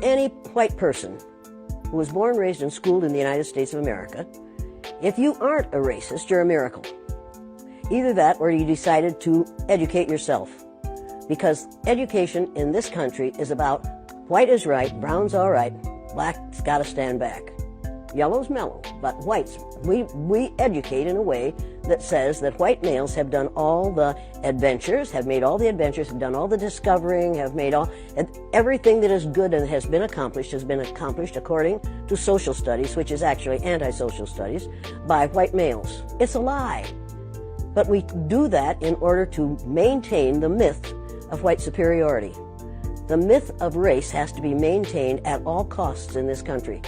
any white person who was born, raised, and schooled in the United States of America, if you aren't a racist, you're a miracle. Either that or you decided to educate yourself. Because education in this country is about white is right, brown's all right, black's got to stand back. Yellow's mellow, but whites, we educate in a way that says that white males have done all the adventures, have made all the adventures, have done all the discovering, have made everything that is good and has been accomplished according to social studies, which is actually anti-social studies, by white males. It's a lie. But we do that in order to maintain the myth of white superiority. The myth of race has to be maintained at all costs in this country.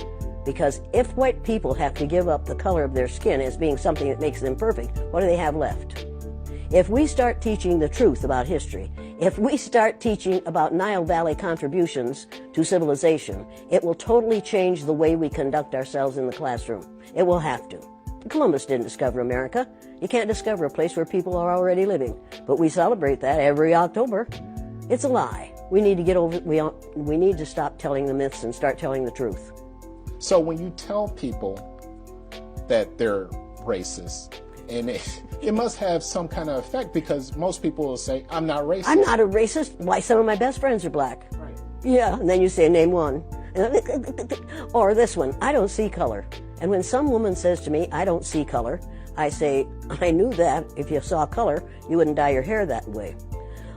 Because if white people have to give up the color of their skin as being something that makes them perfect, what do they have left? If we start teaching the truth about history, if we start teaching about Nile Valley contributions to civilization, it will totally change the way we conduct ourselves in the classroom. It will have to. Columbus didn't discover America. You can't discover a place where people are already living. But we celebrate that every October. It's a lie. We need to get over it. We need to stop telling the myths and start telling the truth. So when you tell people that they're racist, and it must have some kind of effect, because most people will say, I'm not racist. I'm not a racist. Why, some of my best friends are black. Right. Yeah, and then you say, name one. Or this one, I don't see color. And when some woman says to me, I don't see color, I say, I knew that. If you saw color, you wouldn't dye your hair that way.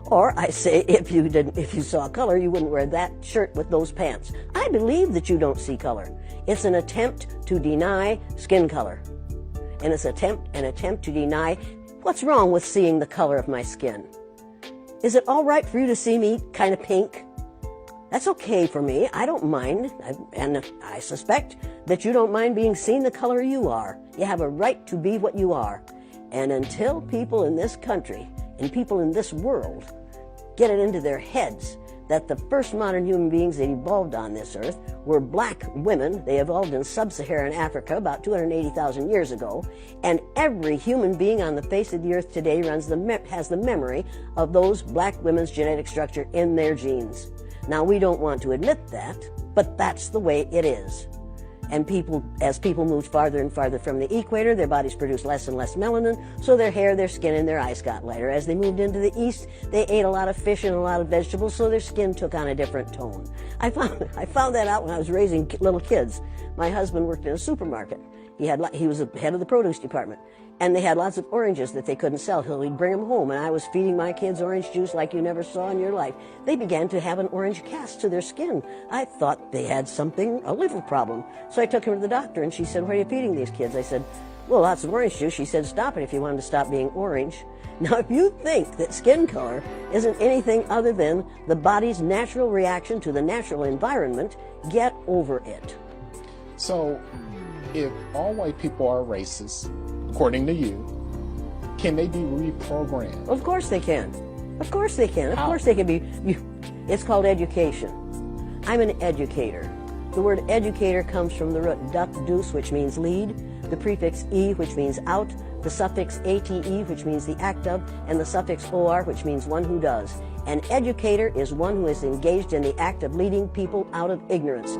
Or I say, if you saw color, you wouldn't wear that shirt with those pants. I believe that you don't see color. It's an attempt to deny skin color. And it's an attempt to deny what's wrong with seeing the color of my skin. Is it all right for you to see me kind of pink? That's okay for me. I don't mind. And I suspect that you don't mind being seen the color you are. You have a right to be what you are. And until people in this country and people in this world get it into their heads that the first modern human beings that evolved on this earth were black women. They evolved in sub-Saharan Africa about 280,000 years ago, and every human being on the face of the earth today has the memory of those black women's genetic structure in their genes. Now, we don't want to admit that, but that's the way it is. And as people moved farther and farther from the equator, their bodies produced less and less melanin, so their hair, their skin, and their eyes got lighter. As they moved into the east, they ate a lot of fish and a lot of vegetables, so their skin took on a different tone. I found that out when I was raising little kids. My husband worked in a supermarket. He was the head of the produce department, and they had lots of oranges that they couldn't sell, so he'd bring them home, and I was feeding my kids orange juice like you never saw in your life. They began to have an orange cast to their skin. I thought they had a liver problem. So I took him to the doctor, and she said, what are you feeding these kids? I said, well, lots of orange juice. She said, stop it if you want them to stop being orange. Now, if you think that skin color isn't anything other than the body's natural reaction to the natural environment, get over it. So, if all white people are racist, according to you, can they be reprogrammed? Of course they can. Of course they can. Of How? course they can be. It's called education. I'm an educator. The word educator comes from the root duc dus, which means lead, the prefix e, which means out, the suffix ate, which means the act of, and the suffix or, which means one who does. An educator is one who is engaged in the act of leading people out of ignorance.